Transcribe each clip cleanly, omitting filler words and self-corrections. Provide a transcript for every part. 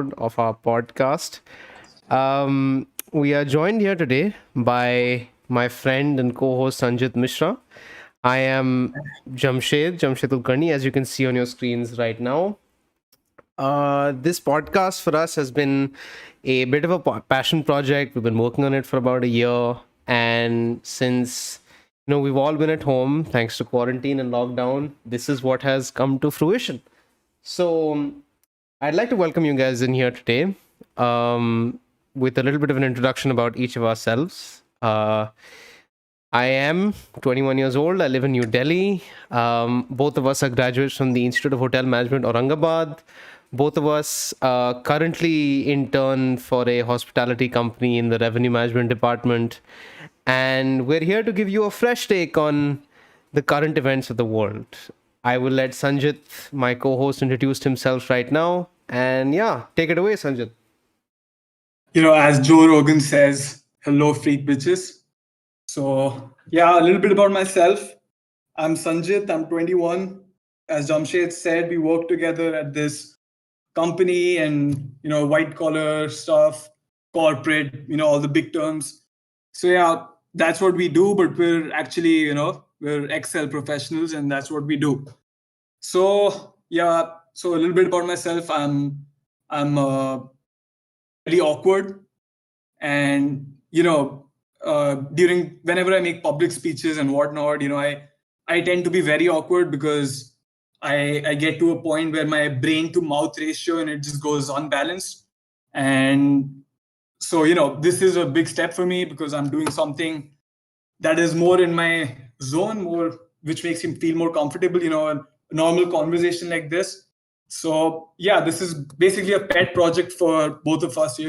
episode of our podcast. We are joined here today by my friend and co-host Sanjit Mishra. I am Jamshed Kulkarni, as you can see on your screens right now. This podcast for us has been a bit of a passion project. We've been working on it for about a year, and since we've all been at home thanks to quarantine and lockdown, this is what has come to fruition. So I'd like to welcome you guys in here today with a little bit of an introduction about each of ourselves. I am 21 years old. I live in New Delhi. Both of us are graduates from the Institute of Hotel Management, Aurangabad. Both of us currently intern for a hospitality company in the revenue management department. And we're here to give you a fresh take on the current events of the world. I will let Sanjit, my co-host, introduce himself right now. And yeah, take it away, Sanjit. As Joe Rogan says, hello, freak bitches. So, a little bit about myself. I'm Sanjit, I'm 21. As Jamshed said, we work together at this company and, white collar stuff, corporate, all the big terms. So, that's what we do, but we're actually, we're Excel professionals and that's what we do. So, so a little bit about myself. I'm very awkward and, during whenever I make public speeches and whatnot, I tend to be very awkward because I get to a point where my brain to mouth ratio and it just goes unbalanced. And so, this is a big step for me because I'm doing something that is more in my zone, more which makes him feel more comfortable, a normal conversation like this. So this is basically a pet project for both of us.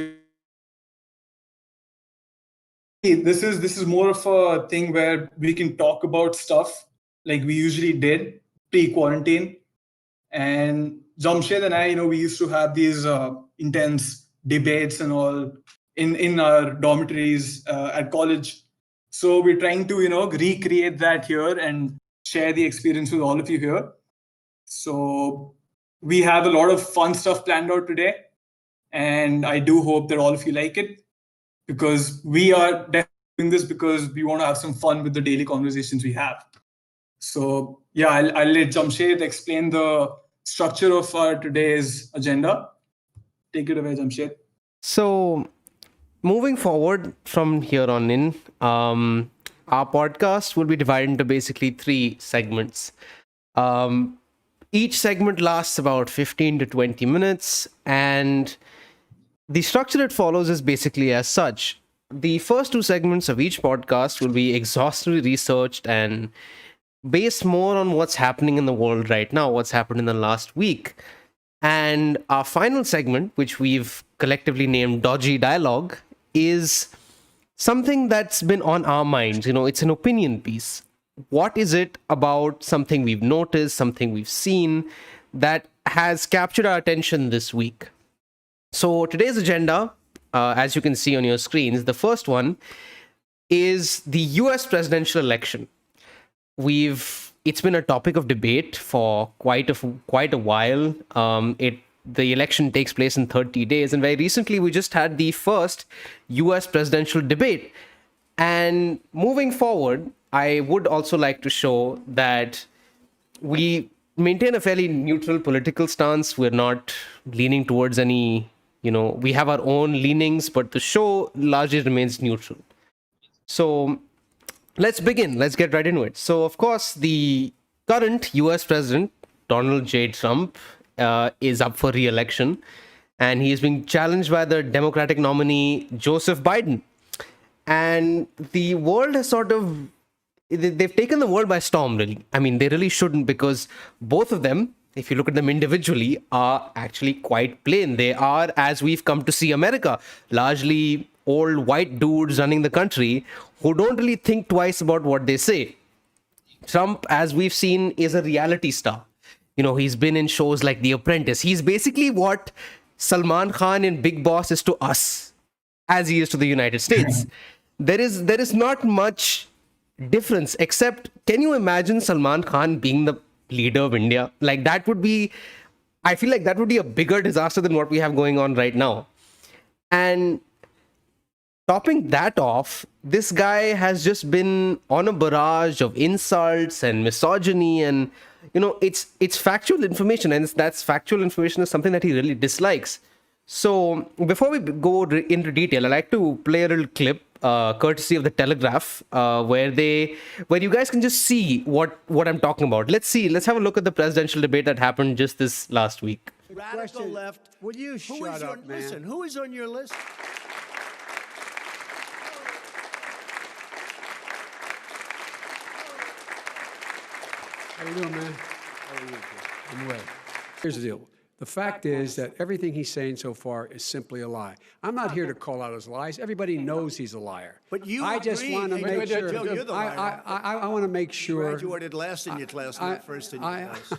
This is more of a thing where we can talk about stuff like we usually did pre-quarantine. And Jamshed and I, we used to have these intense debates and all in our dormitories at college. So we're trying to, recreate that here and share the experience with all of you here. So we have a lot of fun stuff planned out today. And I do hope that all of you like it, because we are definitely doing this because we want to have some fun with the daily conversations we have. So I'll let Jamshed explain the structure of our today's agenda. Take it away, Jamshed. So moving forward from here on in, our podcast will be divided into basically 3 segments. Each segment lasts about 15 to 20 minutes, and the structure it follows is basically as such. The first 2 segments of each podcast will be exhaustively researched and based more on what's happening in the world right now, what's happened in the last week. And our final segment, which we've collectively named Dodgy Dialogue, is something that's been on our minds. It's an opinion piece. What is it about something we've noticed, something we've seen that has captured our attention this week? So today's agenda, as you can see on your screens, the first one is the US presidential election. It's been a topic of debate for quite a while. The election takes place in 30 days, and very recently we just had the first US presidential debate. And moving forward, I would also like to show that we maintain a fairly neutral political stance. We're not leaning towards any, we have our own leanings, but the show largely remains neutral. So let's begin. Let's get right into it. So, of course, the current US president, Donald J. Trump, is up for re-election, and he is being challenged by the Democratic nominee, Joseph Biden. And the world has they've taken the world by storm, really. I mean, they really shouldn't, because both of them, if you look at them individually, are actually quite plain. They are, as we've come to see America, largely old white dudes running the country who don't really think twice about what they say. Trump, as we've seen, is a reality star. He's been in shows like The Apprentice. He's basically what Salman Khan in Big Boss is to us, as he is to the United States. There is not much difference, except, can you imagine Salman Khan being the leader of India? Like, that would be I feel like that would be a bigger disaster than what we have going on right now. And topping that off, this guy has just been on a barrage of insults and misogyny, and it's factual information, and that's factual information is something that he really dislikes. So before we go into detail, I like to play a little clip, courtesy of the Telegraph, where you guys can just see what I'm talking about. Let's have a look at the presidential debate that happened just this last week. Radical left. Would you shut up, man? Listen, who is on your list? How you doing, man? How are you? I'm well. Here's the deal. The fact is that everything he's saying so far is simply a lie. I'm not here to call out his lies. Everybody knows he's a liar. But you I just want to make sure. Joe, you're the liar. I want to make sure. You graduated last in your class, not first in your class.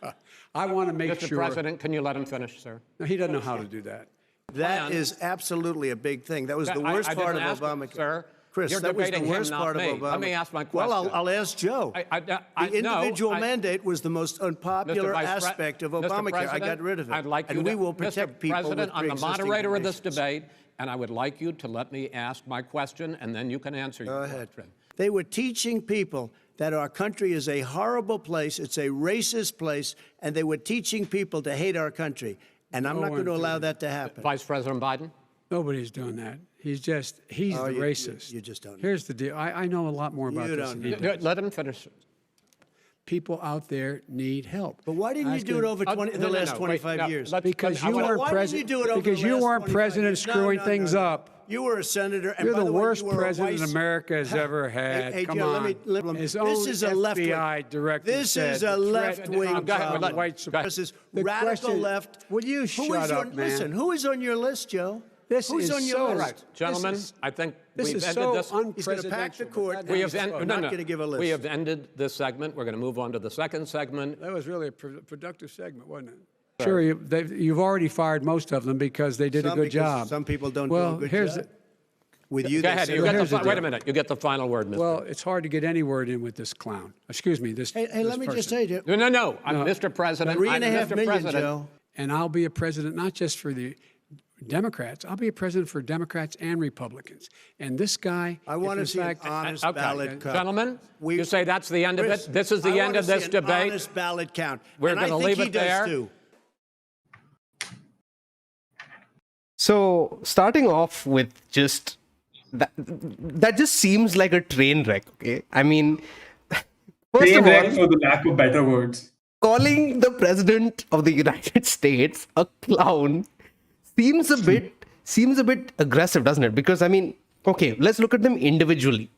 God, I want to make Mr. sure. President, can you let him finish, sir? No, he doesn't know how to do that. That is absolutely a big thing. That was the worst part of ask him, Obamacare. Sir, Chris, you're that was the debating him, worst not part of me. Obamacare. Let me ask my question. Well, I'll ask Joe. The Individual mandate was the most unpopular aspect of Obamacare. I got rid of it. I'd like you and to, we will protect Mr. people President, with I'm the pre-existing moderator of this conditions. debate, and I would like you to let me ask my question, and then you can answer your ahead. question. They were teaching people that our country is a horrible place, it's a racist place, and they were teaching people to hate our country. And I'm not going to allow that to happen. Vice President Biden? Nobody's doing that. He's the racist. You just don't know. Here's the deal. I know a lot more about You this don't than he know. does. Let him finish. People out there need help. But why didn't you do it over the last 25 years? Because you Why weren't didn't president. you do it over Because the you last weren't 25 president years? screwing things no. up. You were a senator, and You're by the the way, worst you were a president vice- America has ever had. Hey, Come Joe, on. This His own is a left FBI director This said is a the threat left-wing of Go ahead, problem. white go ahead. This is The radical question- left. Will you Who shut is up, on, man? Listen, who is on your list, Joe? This Who's is on your so list? right. Gentlemen, This is- I think This we've is ended so this. He's gonna pack the unprecedented. court. That We is have so- We're not going to give a list. We have ended this segment. We're going to move on to the second segment. That was really a productive segment, wasn't it? Sure, you've already fired most of them because they did a Some good because job. some people don't do well, a good here's job. The, With you, Go they ahead. say- You get here's the wait a deal. minute. You get the final word, Mr. well, it's hard to get any word in with this clown. Excuse me, this. Hey, this let me just person. say, Joe. No. I'm Mr. President. $3.5 Mr. million, President. Joe. And I'll be a president not just for the Democrats. I'll be a president for Democrats and Republicans. And this guy, I want to if see in an fact, honest Okay, ballot count. gentlemen, We- you say that's the end of Chris, it? This is I the end wanna of this see an debate? honest ballot count. We're And I gonna think leave he it does there. too. So starting off with just that just seems like a train wreck. Okay, I mean, first Train of wreck all, for the lack of better words. calling the president of the United States a clown seems a bit aggressive, doesn't it? Because I mean, okay, let's look at them individually.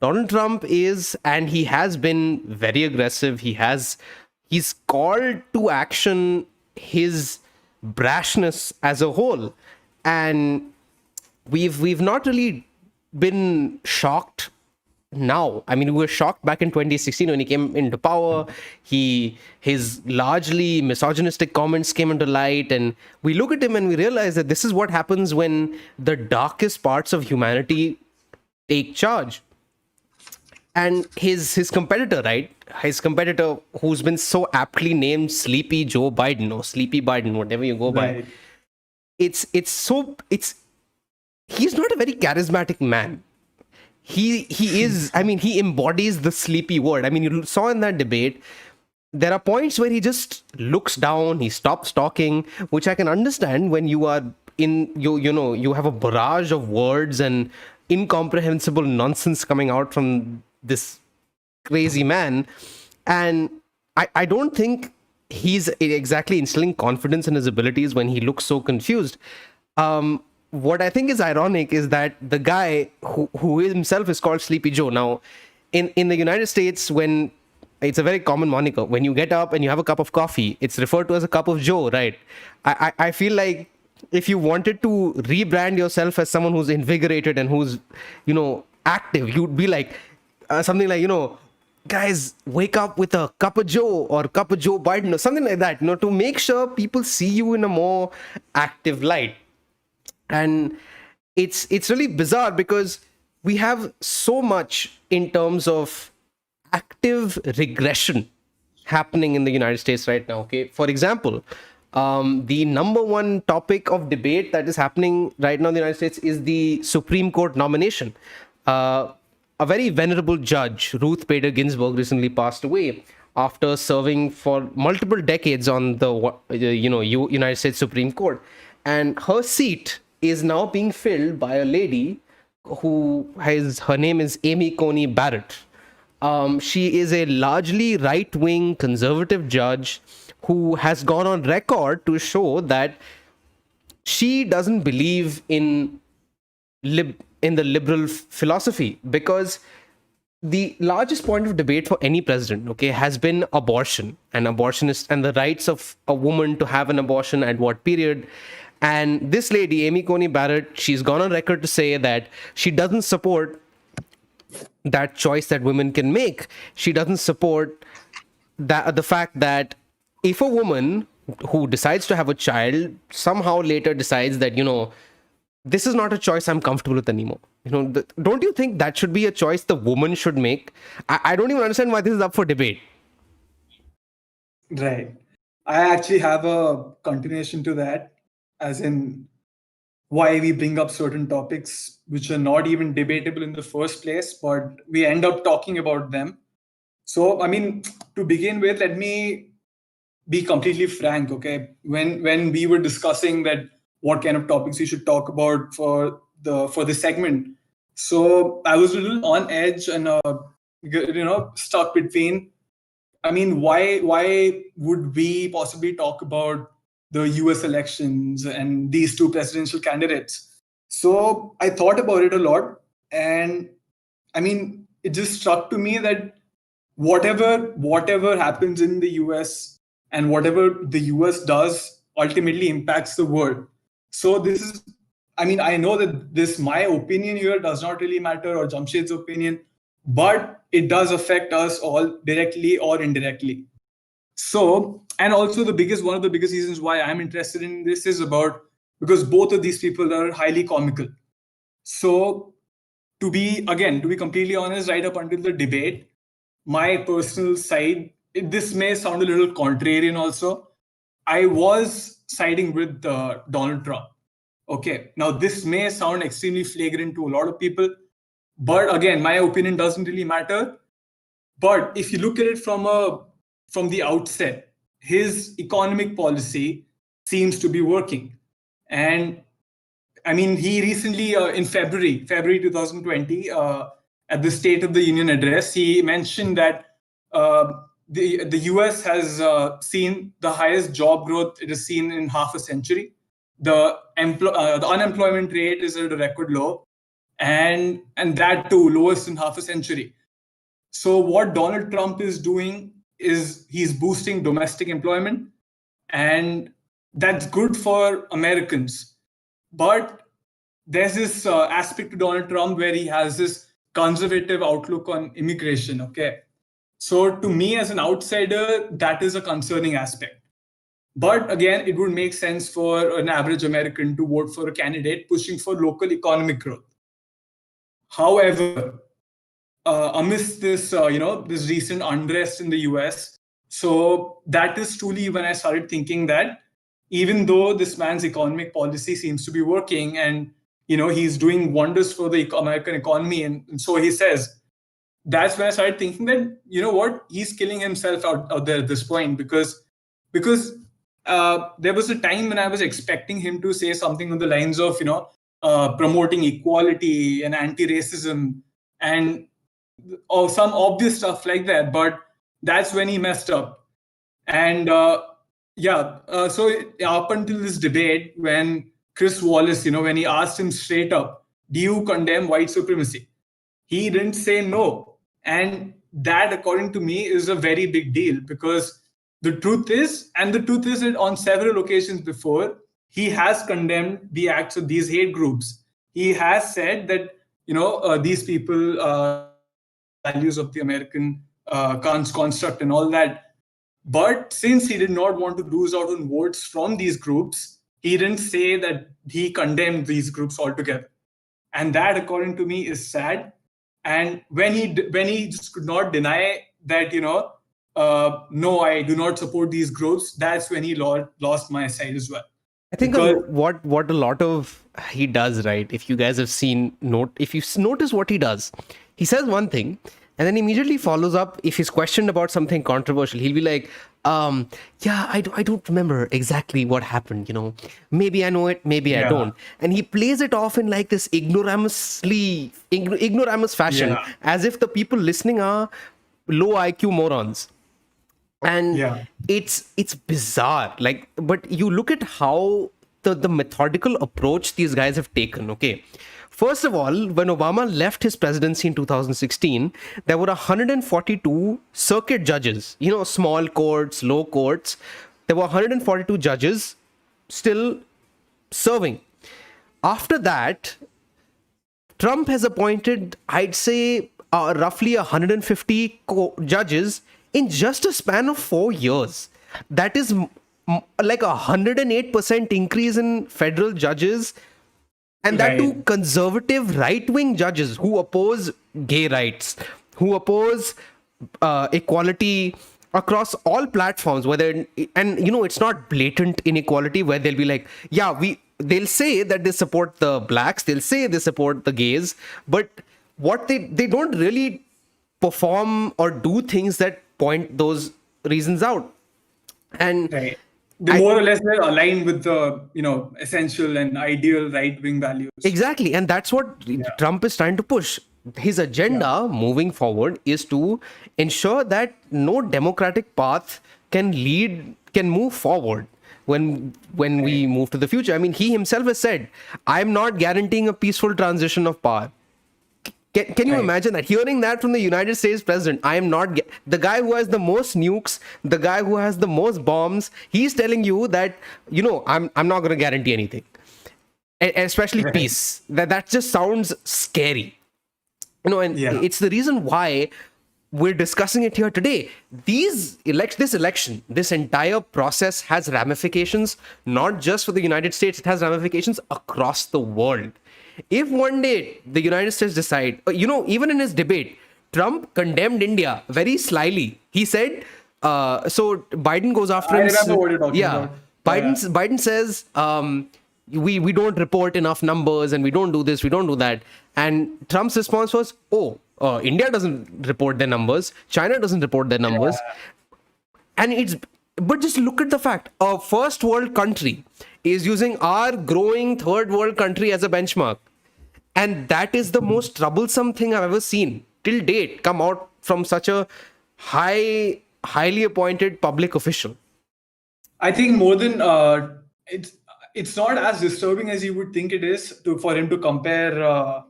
Donald Trump is, and he has been very aggressive. He's called to action his brashness as a whole, and we've not really been shocked now. I mean, we were shocked back in 2016 when he came into power. His largely misogynistic comments came into light, and we look at him and we realize that this is what happens when the darkest parts of humanity take charge. And his competitor, right? His competitor, who's been so aptly named Sleepy Joe Biden or Sleepy Biden, whatever you go by. Right. It's he's not a very charismatic man. He is, I mean, he embodies the sleepy word. I mean, you saw in that debate, there are points where he just looks down, he stops talking, which I can understand when you are you have a barrage of words and incomprehensible nonsense coming out from this crazy man. And I don't think he's exactly instilling confidence in his abilities when he looks so confused. What I think is ironic is that the guy who himself is called Sleepy Joe. Now, in the United States, when it's a very common moniker, when you get up and you have a cup of coffee, it's referred to as a cup of Joe, right? I feel like if you wanted to rebrand yourself as someone who's invigorated and who's, active, you'd be like something like, guys, wake up with a cup of Joe or cup of Joe Biden or something like that, to make sure people see you in a more active light. And it's really bizarre because we have so much in terms of active regression happening in the United States right now. Okay, for example, The number one topic of debate that is happening right now in the United States is the Supreme Court nomination. A very venerable judge, Ruth Bader Ginsburg, recently passed away after serving for multiple decades on the United States Supreme Court, and her seat is now being filled by a lady her name is Amy Coney Barrett. She is a largely right-wing conservative judge who has gone on record to show that she doesn't believe in the liberal philosophy, because the largest point of debate for any president, okay, has been abortion and abortionist and the rights of a woman to have an abortion at what period. And this lady, Amy Coney Barrett, she's gone on record to say that she doesn't support that choice that women can make. She doesn't support the fact that if a woman who decides to have a child somehow later decides that, this is not a choice I'm comfortable with anymore. Don't you think that should be a choice the woman should make? I don't even understand why this is up for debate. Right. I actually have a continuation to that, as in why we bring up certain topics which are not even debatable in the first place, but we end up talking about them. So, to begin with, let me be completely frank, okay? When we were discussing that what kind of topics we should talk about for this segment, so I was a little on edge and stuck between. Why would we possibly talk about the US elections and these two presidential candidates? So I thought about it a lot, and it just struck to me that whatever happens in the US and whatever the US does ultimately impacts the world. So this is, I know that my opinion here does not really matter, or Jamshed's opinion, but it does affect us all directly or indirectly. So, and also one of the biggest reasons why I'm interested in this is because both of these people are highly comical. So to be completely honest, right up until the debate, my personal side, this may sound a little contrarian also, I was siding with Donald Trump. Okay, now this may sound extremely flagrant to a lot of people, but again, my opinion doesn't really matter. But if you look at it from the outset, his economic policy seems to be working. And he recently, in February 2020, at the State of the Union address, he mentioned that the US has seen the highest job growth it has seen in half a century. The unemployment rate is at a record low, and that too lowest in half a century. So what Donald Trump is doing is he's boosting domestic employment, and that's good for Americans. But there's this aspect to Donald Trump where he has this conservative outlook on immigration, okay? So to me as an outsider, that is a concerning aspect. But again, it would make sense for an average American to vote for a candidate pushing for local economic growth. However, amidst this, this recent unrest in the US, so that is truly when I started thinking that even though this man's economic policy seems to be working and, he's doing wonders for the American economy, and so he says, that's when I started thinking that, he's killing himself out there at this point, because there was a time when I was expecting him to say something on the lines of, promoting equality and anti-racism or some obvious stuff like that. But that's when he messed up. And so up until this debate, when Chris Wallace, when he asked him straight up, do you condemn white supremacy? He didn't say no. And that, according to me, is a very big deal, because the truth is that on several occasions before, he has condemned the acts of these hate groups. He has said that, these people, values of the American construct and all that. But since he did not want to lose out on votes from these groups, he didn't say that he condemned these groups altogether. And that, according to me, is sad. And when he just could not deny that, no, I do not support these growths, that's when he lost my side as well. I think Because- what a lot of he does, right? If you guys have if you notice what he does, he says one thing and then immediately follows up. If he's questioned about something controversial, he'll be like, yeah, I don't remember exactly what happened. Maybe I know it, maybe I Yeah. don't. And he plays it off in like this ignoramus fashion, Yeah. as if the people listening are low IQ morons. And Yeah. it's bizarre, like, but you look at how the methodical approach these guys have taken. Okay, first of all, when Obama left his presidency in 2016, there were 142 circuit judges, small courts, low courts. There were 142 judges still serving. After that, Trump has appointed, I'd say, roughly 150 judges in just a span of 4 years. That is like 108% increase in federal judges, and that too Right. conservative right-wing judges who oppose gay rights, who oppose equality across all platforms. It's not blatant inequality where they'll be like, yeah, they'll say that they support the blacks, they'll say they support the gays, but what they don't really perform or do things that point those reasons out. And Right. They more or less they're aligned with the essential and ideal right wing values. exactly, and that's what Trump is trying to push. His agenda moving forward is to ensure that no democratic path can move forward when we move to the future. I mean, he himself has said, I'm not guaranteeing a peaceful transition of power. Can you Right. imagine that? Hearing that from the United States president, I am not the guy who has the most nukes, the guy who has the most bombs. He's telling you that, I'm not going to guarantee anything, especially Right. peace. That just sounds scary. And Yeah. it's the reason why we're discussing it here today. This election, this entire process has ramifications, not just for the United States, it has ramifications across the world. If one day the United States decide, even in his debate, Trump condemned India very slyly. He said, so Biden goes after I him. remember what you're talking about. Biden says, we don't report enough numbers and we don't do this, we don't do that. And Trump's response was, India doesn't report their numbers, China doesn't report their numbers. But just look at the fact, a first world country is using our growing third world country as a benchmark. And that is the most troublesome thing I've ever seen till date come out from such a highly appointed public official. I think more than it's not as disturbing as you would think it is for him to compare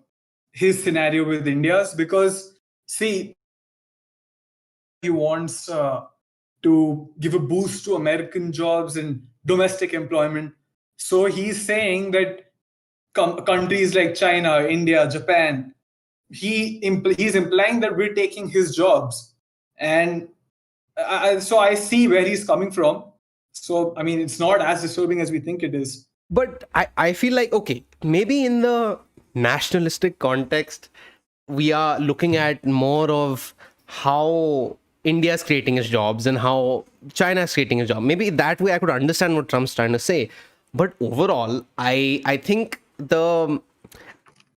his scenario with India's, because see, he wants to give a boost to American jobs and domestic employment. So he's saying that countries like China, India, Japan, he's implying that we're taking his jobs, and so I see where he's coming from. So I mean, it's not as disturbing as we think it is. But I feel like, okay, maybe in the nationalistic context, we are looking at more of how India is creating its jobs and how China is creating its job. Maybe that way I could understand what Trump's trying to say. But overall, I think the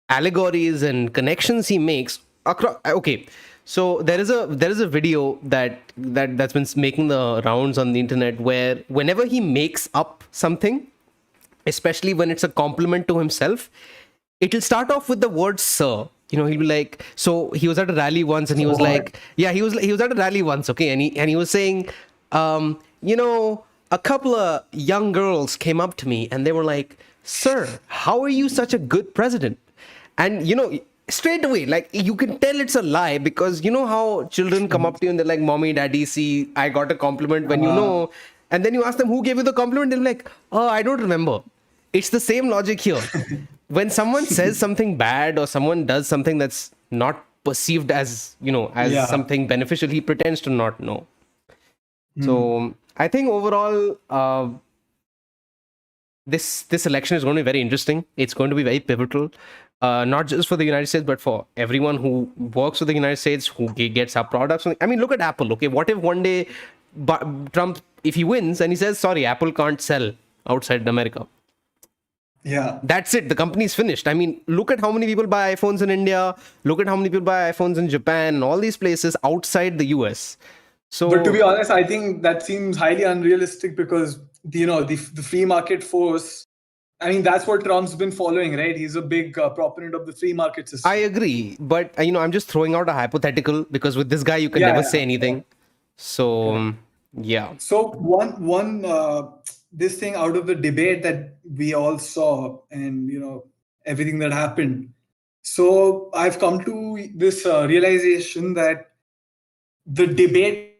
allegories and connections he makes across. Okay, so there is a video that's been making the rounds on the internet where whenever he makes up something, especially when it's a compliment to himself, it'll start off with the word "sir." He'll be like, so he was at a rally once and he was like, yeah, he was at a rally once, okay, and he was saying, a couple of young girls came up to me and they were like, "Sir, how are you such a good president?" And straight away, like, you can tell it's a lie, because how children come up to you and they're like, "Mommy, daddy, see, I got a compliment," when and then you ask them who gave you the compliment, they're like, "Oh, I don't remember." It's the same logic here. When someone says something bad or someone does something that's not perceived as something beneficial, he pretends to not know. So I think overall, this election is going to be very interesting. It's going to be very pivotal, not just for the United States, but for everyone who works with the United States, who gets our products. I mean, look at Apple. Okay, what if one day Trump, if he wins and he says, sorry, Apple can't sell outside America? Yeah. That's it. The company's finished. I mean, look at how many people buy iPhones in India. Look at how many people buy iPhones in Japan and all these places outside the US. So, But to be honest, I think that seems highly unrealistic because the free market force. I mean, that's what Trump's been following, right? He's a big proponent of the free market system. I agree, but I'm just throwing out a hypothetical because with this guy you can never say anything. So yeah. So one this thing out of the debate that we all saw, and everything that happened. So I've come to this realization that the debate,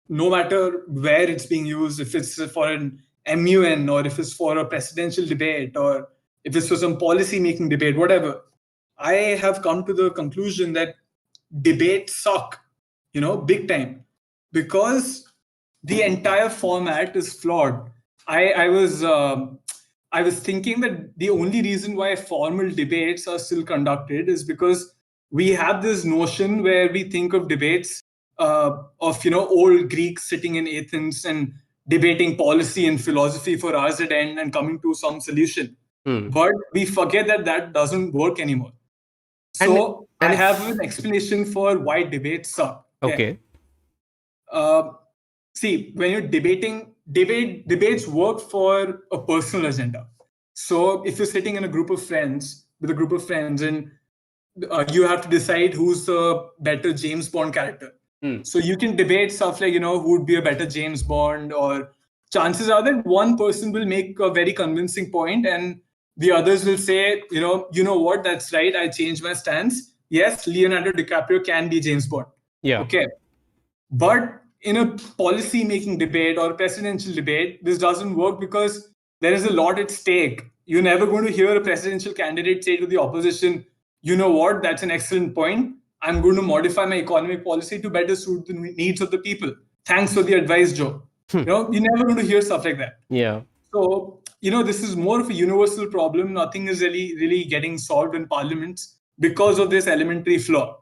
no matter where it's being used, if it's for an MUN or if it's for a presidential debate or if it's for some policy making debate, whatever, I have come to the conclusion that debates suck, big time, because the entire format is flawed. I was thinking that the only reason why formal debates are still conducted is because we have this notion where we think of debates of old Greeks sitting in Athens and debating policy and philosophy for hours at end and coming to some solution. But we forget that doesn't work anymore. So I have an explanation for why debates suck. Okay. See, when you're debates work for a personal agenda. So if you're sitting in with a group of friends and you have to decide who's the better James Bond character. So you can debate stuff like, who would be a better James Bond, or chances are that one person will make a very convincing point and the others will say, you know what, that's right, I changed my stance. Yes, Leonardo DiCaprio can be James Bond. Yeah. Okay. But in a policy making debate or presidential debate, this doesn't work because there is a lot at stake. You're never going to hear a presidential candidate say to the opposition, you know what, that's an excellent point. I'm going to modify my economic policy to better suit the needs of the people. Thanks for the advice, Joe. You're never going to hear stuff like that. Yeah. So, this is more of a universal problem. Nothing is really getting solved in parliaments because of this elementary flaw.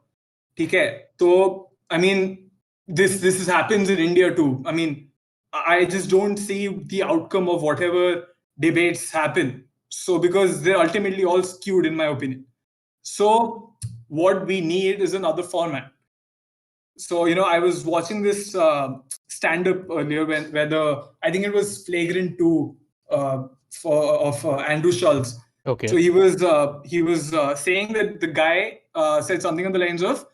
Okay. So, I mean, this happens in India too. I mean, I just don't see the outcome of whatever debates happen. So, because they're ultimately all skewed, in my opinion. So, what we need is another format. So, I was watching this stand-up earlier where I think it was Flagrant 2 of Andrew Schultz. Okay. So he was saying that the guy said something on the lines of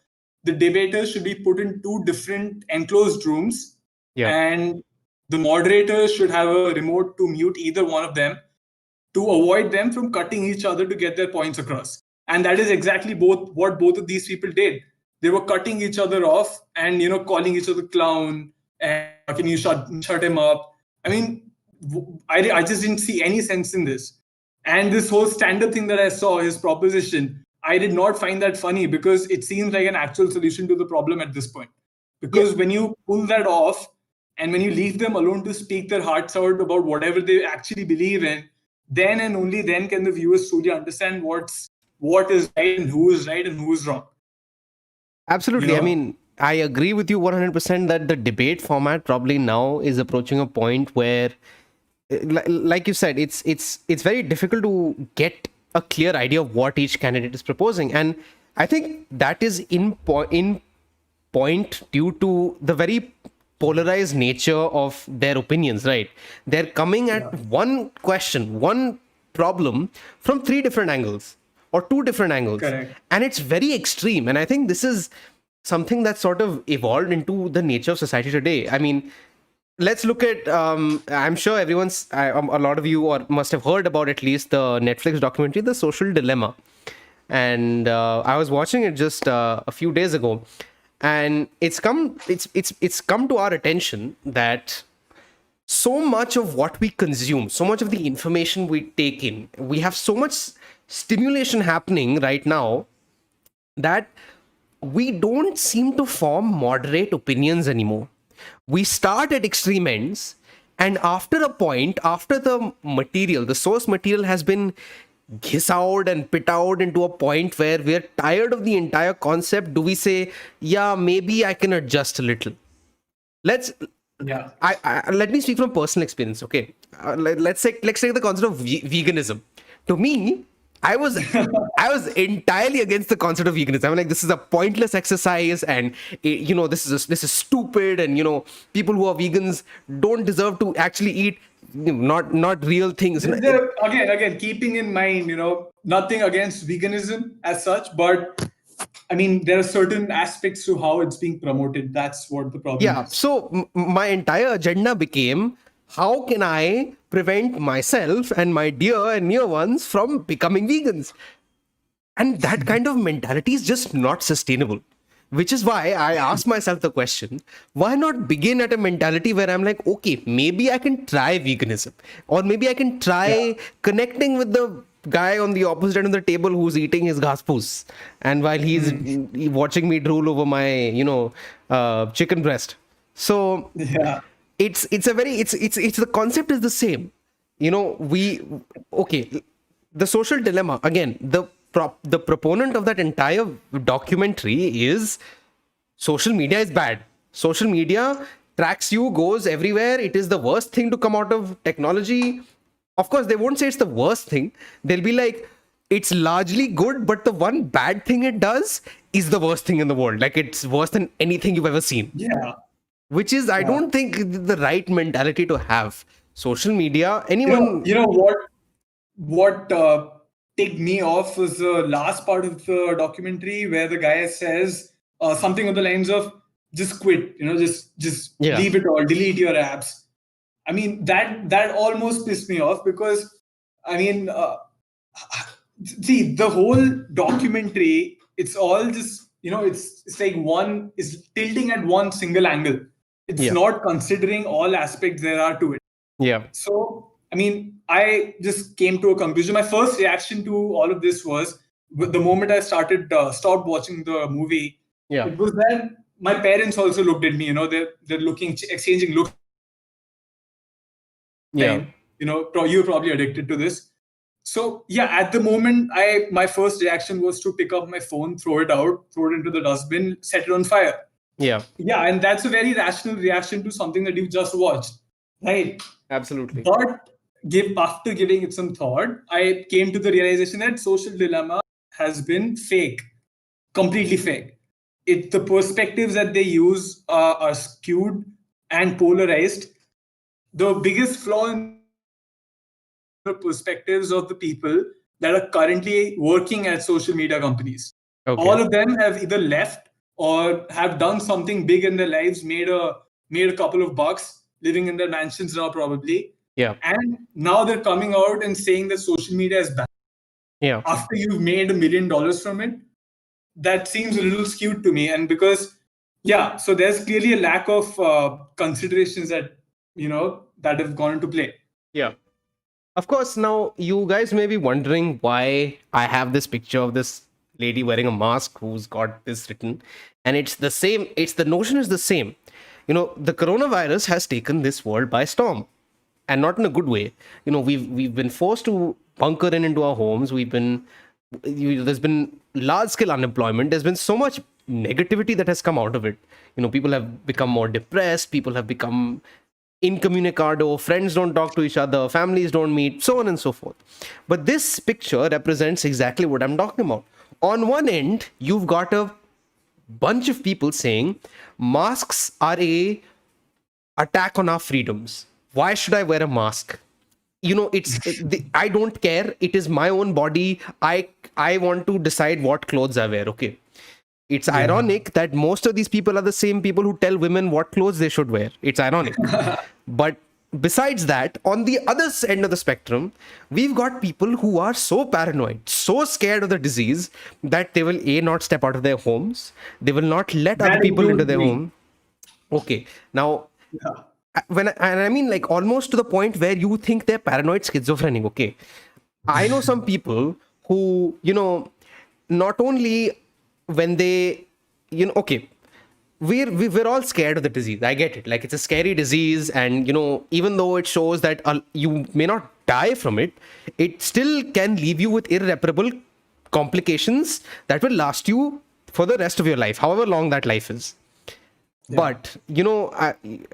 the debaters should be put in two different enclosed rooms, and the moderator should have a remote to mute either one of them to avoid them from cutting each other to get their points across. And that is exactly what both of these people did. They were cutting each other off and calling each other clown and can you shut him up. I mean, I just didn't see any sense in this. And this whole stand-up thing that I saw, his proposition, I did not find that funny because it seems like an actual solution to the problem at this point. Because when you pull that off and when you leave them alone to speak their hearts out about whatever they actually believe in, then and only then can the viewers truly understand what is right and who is right and who is wrong. Absolutely. I mean, I agree with you 100% that the debate format probably now is approaching a point where, like you said, it's very difficult to get a clear idea of what each candidate is proposing. And I think that is in point due to the very polarized nature of their opinions, right? They're coming at one question, one problem from three different angles or two different angles. Correct. And it's very extreme. And I think this is something that sort of evolved into the nature of society today. I mean, let's look at, I'm sure a lot of you must have heard about at least the Netflix documentary, The Social Dilemma. And I was watching it just a few days ago. And it's come to our attention that so much of what we consume, so much of the information we take in, we have so much stimulation happening right now that we don't seem to form moderate opinions anymore. We start at extreme ends And after a point, after the source material has been ghiss out and pit out into a point where we're tired of the entire concept, do we say, yeah, maybe I can adjust a little? Let's Yeah. let me speak from personal experience. Okay, let's take the concept of veganism. To me, I was entirely against the concept of veganism. I'm like, this is a pointless exercise, and this is stupid, and people who are vegans don't deserve to actually eat not real things. Again, keeping in mind, nothing against veganism as such, but I mean, there are certain aspects to how it's being promoted. That's what the problem Yeah. is. So my entire agenda became, how can I prevent myself and my dear and near ones from becoming vegans? And that kind of mentality is just not sustainable. Which is why I asked myself the question, why not begin at a mentality where I'm like, okay, maybe I can try veganism, or maybe I can try connecting with the guy on the opposite end of the table who's eating his ghaspoos, and while he's watching me drool over my chicken breast. So Yeah. it's the concept is the same. The social dilemma, again, the proponent of that entire documentary is, social media is bad. Social media tracks you, goes everywhere. It is the worst thing to come out of technology. Of course, they won't say it's the worst thing. They'll be like, it's largely good, but the one bad thing it does is the worst thing in the world. Like, it's worse than anything you've ever seen. Yeah. Which is, I don't think, the right mentality to have. Social media, anyone... What ticked me off was the last part of the documentary where the guy says something on the lines of, just quit, just Yeah. leave it all, delete your apps. I mean, that almost pissed me off, because I mean, see, the whole documentary, it's all just, it's like one is tilting at one single angle. It's Yeah. not considering all aspects there are to it. Yeah. So, I mean, I just came to a conclusion. My first reaction to all of this was, the moment I stopped watching the movie, Yeah. it was that my parents also looked at me, they're looking, exchanging looks. Yeah. You're probably addicted to this. So yeah, at the moment, my first reaction was to pick up my phone, throw it into the dustbin, set it on fire. Yeah. Yeah, and that's a very rational reaction to something that you just watched, right? Absolutely. But after giving it some thought, I came to the realization that social dilemma has been fake, completely fake. The perspectives that they use are skewed and polarized. The biggest flaw in the perspectives of the people that are currently working at social media companies. Okay. All of them have either left or have done something big in their lives, made a couple of bucks, living in their mansions now probably. Yeah. And now they're coming out and saying that social media is bad. Yeah. After you've made $1 million from it, that seems a little skewed to me. And because, so there's clearly a lack of considerations that have gone into play. Yeah. Of course, now you guys may be wondering why I have this picture of this lady wearing a mask who's got this written. And it's the same. The notion is the same. The coronavirus has taken this world by storm. And not in a good way. We've been forced to bunker into our homes. There's been large scale unemployment. There's been so much negativity that has come out of it. People have become more depressed. People have become incommunicado. Friends don't talk to each other. Families don't meet, so on and so forth. But this picture represents exactly what I'm talking about. On one end, you've got a bunch of people saying masks are a attack on our freedoms. Why should I wear a mask? I don't care. It is my own body. I want to decide what clothes I wear. Okay. It's ironic that most of these people are the same people who tell women what clothes they should wear. It's ironic. But besides that, on the other end of the spectrum, we've got people who are so paranoid, so scared of the disease that they will not step out of their homes. They will not let other people into their home. Okay. Now, I mean, like, almost to the point where you think they're paranoid schizophrenic. Okay. I know some people who, not only when they, we're all scared of the disease. I get it. Like, it's a scary disease, and even though it shows that you may not die from it, it still can leave you with irreparable complications that will last you for the rest of your life, however long that life is. Yeah. But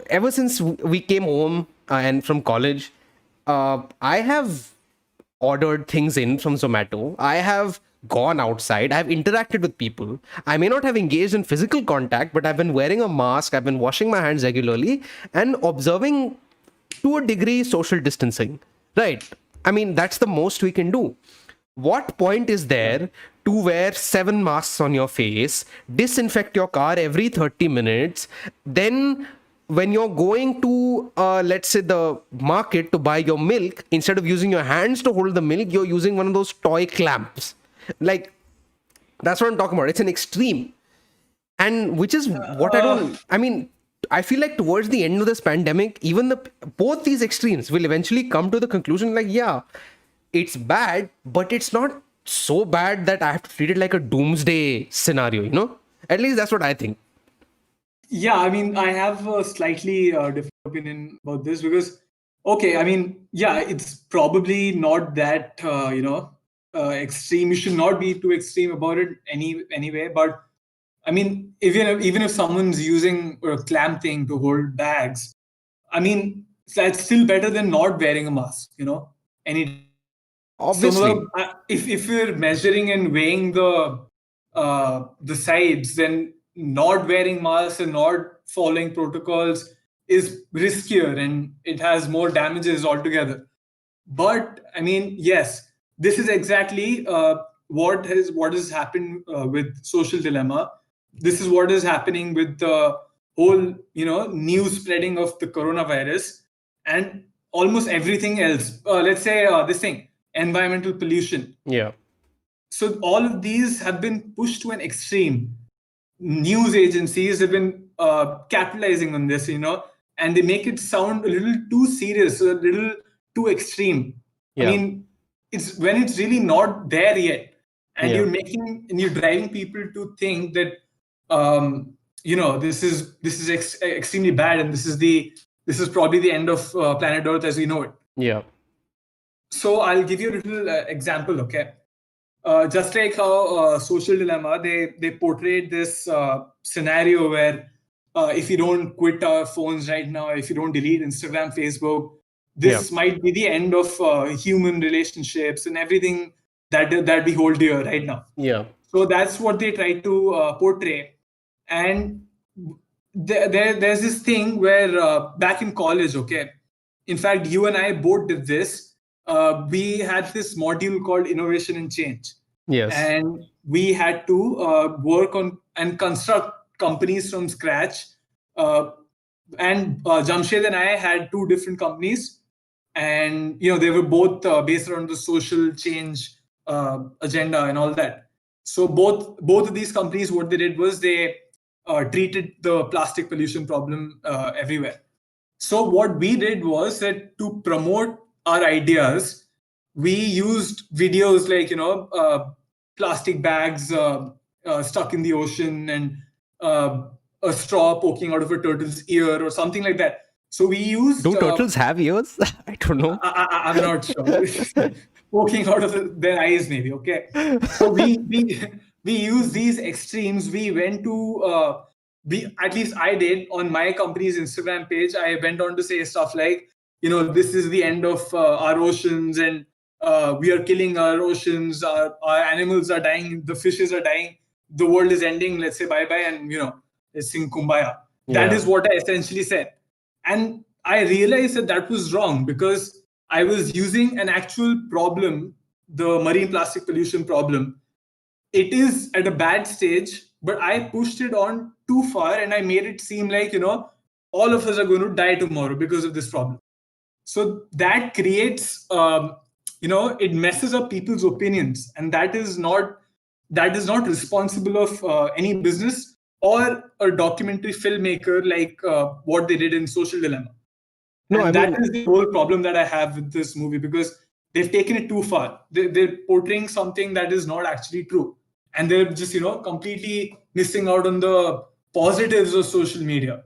ever since we came home and from college, I have ordered things in from Zomato. I have gone outside. I've interacted with people. I may not have engaged in physical contact, but I've been wearing a mask. I've been washing my hands regularly and observing, to a degree, social distancing. Right? I mean, that's the most we can do. What point is there to wear 7 masks on your face, disinfect your car every 30 minutes, then when you're going to, let's say, the market to buy your milk, instead of using your hands to hold the milk, you're using one of those toy clamps. Like, that's what I'm talking about. It's an extreme. And which is what I feel like towards the end of this pandemic, even both these extremes will eventually come to the conclusion, like, yeah, it's bad, but it's not so bad that I have to treat it like a doomsday scenario, At least that's what I think. Yeah, I mean, I have a slightly different opinion about this because, okay, I mean, yeah, it's probably not that, extreme. You should not be too extreme about it anyway. But I mean, even if someone's using a clamp thing to hold bags, I mean, that's still better than not wearing a mask, Obviously. So, if you're measuring and weighing the sides, then not wearing masks and not following protocols is riskier and it has more damages altogether. But I mean, yes, this is exactly what has happened with Social Dilemma. This is what is happening with the whole, news spreading of the coronavirus and almost everything else. Let's say this thing, environmental pollution. Yeah. So all of these have been pushed to an extreme. News agencies have been capitalizing on this, and they make it sound a little too serious, a little too extreme. Yeah. I mean, it's when it's really not there yet, and you're driving people to think that this is extremely bad, and this is probably the end of planet Earth as we know it. Yeah. So I'll give you a little example, okay? Just like how Social Dilemma, they portrayed this scenario where if you don't quit our phones right now, if you don't delete Instagram, Facebook, this might be the end of human relationships and everything that we hold dear right now. Yeah. So that's what they try to portray. And there's this thing where back in college, okay, in fact, you and I both did this. We had this module called Innovation and Change. Yes. And we had to work on and construct companies from scratch. And Jamshed and I had 2 different companies. And, they were both based around the social change agenda and all that. So both of these companies, what they did was they treated the plastic pollution problem everywhere. So what we did was that to promote our ideas, we used videos like, plastic bags stuck in the ocean and a straw poking out of a turtle's ear or something like that. So we used... Do turtles have ears? I don't know. I'm not sure. Poking out of their eyes, maybe, okay? So we use these extremes. We went to... at least I did, on my company's Instagram page, I went on to say stuff like, this is the end of our oceans and we are killing our oceans, our animals are dying, the fishes are dying, the world is ending, let's say bye-bye, and, let's sing Kumbaya. Yeah. That is what I essentially said. And I realized that was wrong because I was using an actual problem, the marine plastic pollution problem. It is at a bad stage, but I pushed it on too far and I made it seem like, all of us are going to die tomorrow because of this problem. So that creates, it messes up people's opinions, and that is not responsible of any business or a documentary filmmaker like what they did in Social Dilemma. No, and that is the whole problem that I have with this movie, because they've taken it too far. They're portraying something that is not actually true, and they're just completely missing out on the positives of social media.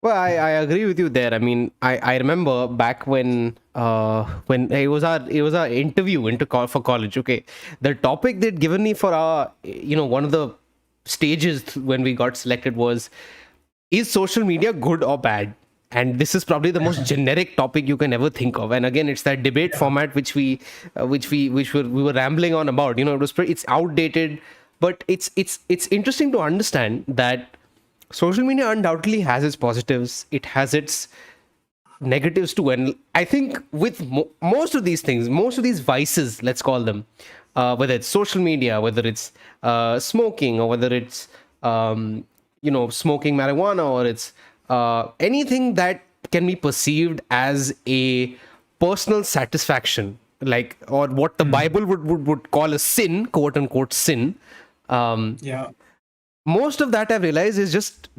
Well, I agree with you there. I mean, I remember back when it was our interview for college. Okay, the topic they'd given me for our one of the stages when we got selected was, is social media good or bad? And this is probably the most generic topic you can ever think of. And again, it's that debate format we were rambling on about. It's outdated, but it's interesting to understand that social media undoubtedly has its positives. It has its negatives too. And I think with most of these things, most of these vices, let's call them, whether it's social media, whether it's smoking, or whether it's smoking marijuana, or it's anything that can be perceived as a personal satisfaction, like, or what the Bible would call a sin, quote unquote sin. Yeah. Most of that I've realized is just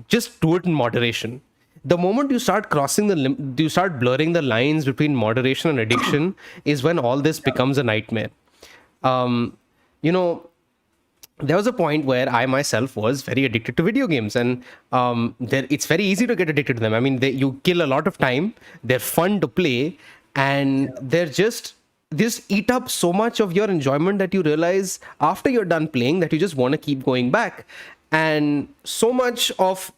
do it in moderation. The moment you start you start blurring the lines between moderation and addiction is when all this becomes a nightmare. There was a point where I myself was very addicted to video games, and it's very easy to get addicted to them. I mean, you kill a lot of time. They're fun to play, and they're just eat up so much of your enjoyment that you realize after you're done playing that you just want to keep going back. And so much of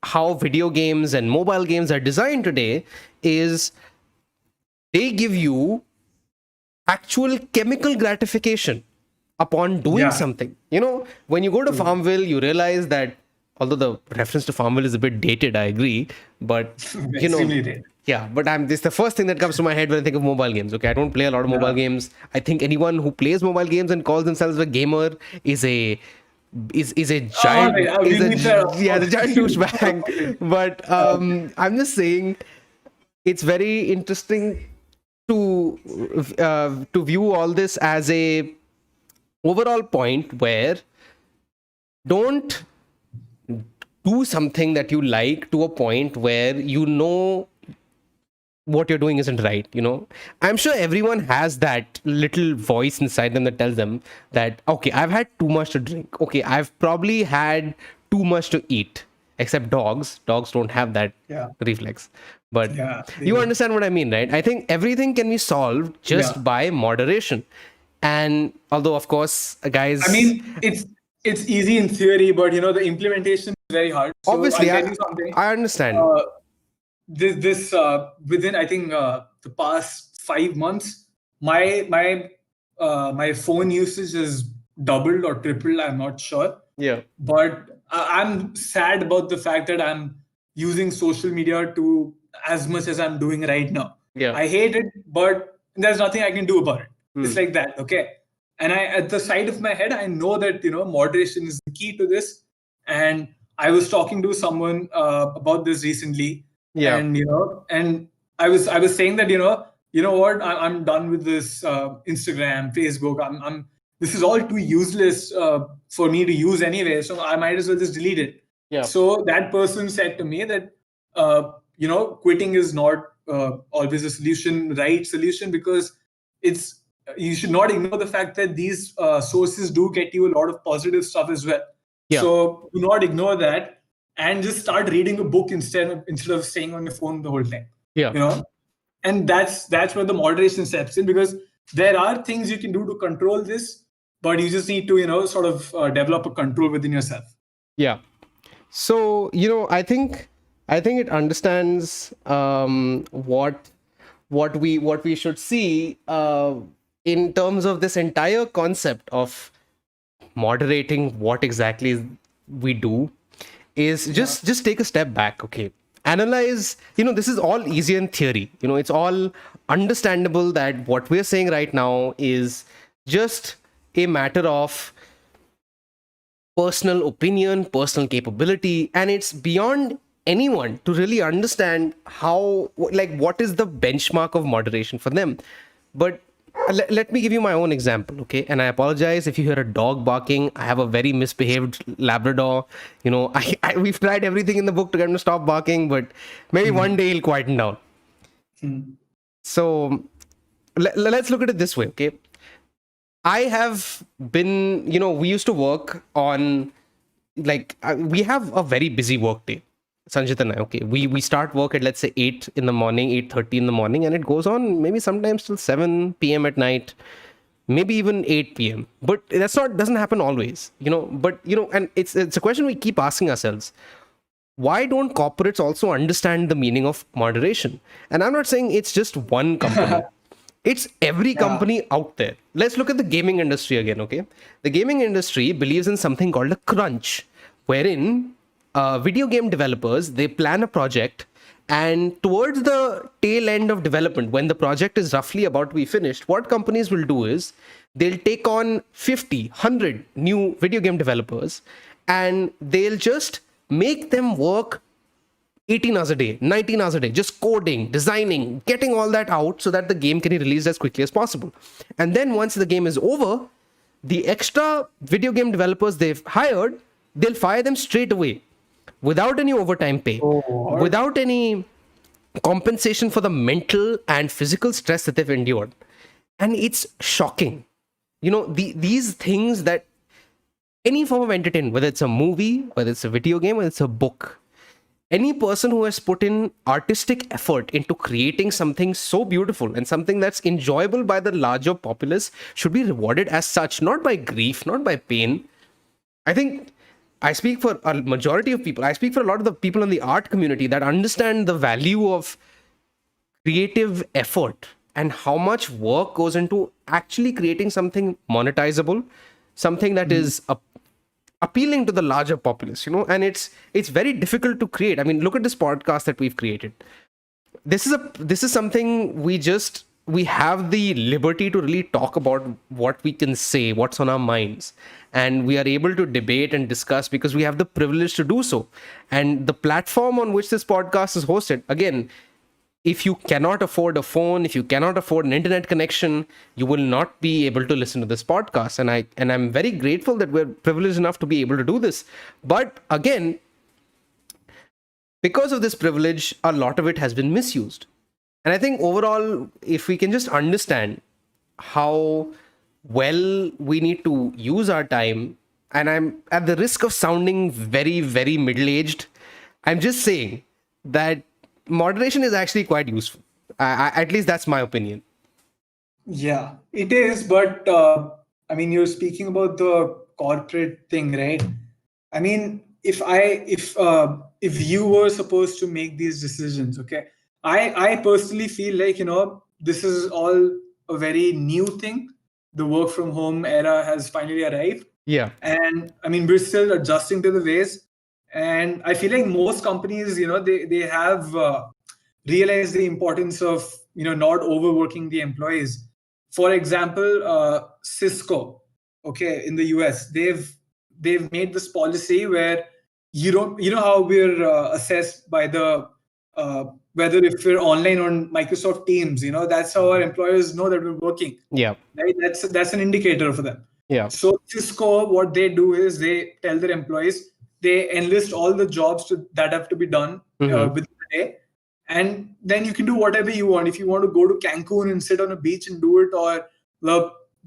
how video games and mobile games are designed today is they give you actual chemical gratification upon doing something. When you go to Farmville, you realize that, although the reference to Farmville is a bit dated, I agree, but Extremely dated. yeah, but this is the first thing that comes to my head when I think of mobile games. Okay, I don't play a lot of mobile games. I think anyone who plays mobile games and calls themselves a gamer is a giant, the giant douchebag. But I'm just saying, it's very interesting to view all this as a overall point where don't do something that you like to a point where what you're doing isn't right. I'm sure everyone has that little voice inside them that tells them that, okay, I've had too much to drink, okay, I've probably had too much to eat, except dogs don't have that reflex. But you understand what I mean, right? I think everything can be solved just by moderation. And although, of course, guys, I mean, it's easy in theory, but the implementation is very hard. So obviously, I'll tell you something. I understand. This within, I think, the past 5 months, my phone usage is doubled or tripled. I'm not sure. Yeah. But I'm sad about the fact that I'm using social media to as much as I'm doing right now. Yeah. I hate it, but there's nothing I can do about it. It's like that, okay? And at the side of my head, I know that moderation is the key to this. And I was talking to someone about this recently. Yeah. And and I was saying that what, I'm done with this Instagram, Facebook. This is all too useless for me to use anyway. So I might as well just delete it. Yeah. So that person said to me that quitting is not always a right solution, because you should not ignore the fact that these sources do get you a lot of positive stuff as well. Yeah. So do not ignore that, and just start reading a book instead of staying on your phone the whole time. Yeah. And that's where the moderation steps in, because there are things you can do to control this, but you just need to sort of develop a control within yourself. Yeah. So I think it understands what we should see in terms of this entire concept of moderating what exactly we do is just take a step back. Okay, analyze. This is all easy in theory. It's all understandable that what we're saying right now is just a matter of personal opinion, personal capability, and it's beyond anyone to really understand what is the benchmark of moderation for them. But let me give you my own example, okay? And I apologize if you hear a dog barking. I have a very misbehaved Labrador. We've tried everything in the book to get him to stop barking, but maybe one day he'll quieten down. So let's look at it this way, okay? I have been, we used to work on we have a very busy work day, Sanjit and I. Okay, we start work at, let's say, 8 in the morning, 8:30 in the morning, and it goes on maybe sometimes till 7 p.m. at night, maybe even 8 p.m. But doesn't happen always, But and it's a question we keep asking ourselves. Why don't corporates also understand the meaning of moderation? And I'm not saying it's just one company. It's every company out there. Let's look at the gaming industry again, okay? The gaming industry believes in something called a crunch, wherein video game developers, they plan a project, and towards the tail end of development, when the project is roughly about to be finished, what companies will do is they'll take on 50, 100 new video game developers, and they'll just make them work 18 hours a day, 19 hours a day, just coding, designing, getting all that out so that the game can be released as quickly as possible. And then once the game is over, the extra video game developers they've hired, they'll fire them straight away without any overtime pay, without any compensation for the mental and physical stress that they've endured. And it's shocking. These things that any form of entertainment, whether it's a movie, whether it's a video game, whether it's a book, any person who has put in artistic effort into creating something so beautiful and something that's enjoyable by the larger populace should be rewarded as such, not by grief, not by pain. I think I speak for a majority of people. I speak for a lot of the people in the art community that understand the value of creative effort and how much work goes into actually creating something monetizable, something that is appealing to the larger populace, and it's very difficult to create. I mean, look at this podcast that we've created. This is something we have the liberty to really talk about what we can say, what's on our minds, and we are able to debate and discuss because we have the privilege to do so. And the platform on which this podcast is hosted, again, if you cannot afford a phone, if you cannot afford an internet connection, you will not be able to listen to this podcast. And I'm very grateful that we're privileged enough to be able to do this. But again, because of this privilege, a lot of it has been misused. And I think overall, if we can just understand how well we need to use our time, and I'm at the risk of sounding very, very middle-aged, I'm just saying that moderation is actually quite useful. At least that's my opinion. Yeah, it is. But I mean, you're speaking about the corporate thing, right? I mean, if you were supposed to make these decisions, okay, I personally feel like, this is all a very new thing. The work from home era has finally arrived. Yeah. And I mean, we're still adjusting to the ways. And I feel like most companies, they have realized the importance of, not overworking the employees. For example, Cisco, okay, in the US, they've made this policy where you don't, how we're assessed by the whether if we're online on Microsoft Teams, that's how our employers know that we're working. Yeah. Right. That's an indicator for them. Yeah. So Cisco, what they do is they tell their employees, they enlist all the jobs that have to be done within the day. And then you can do whatever you want. If you want to go to Cancun and sit on a beach and do it, or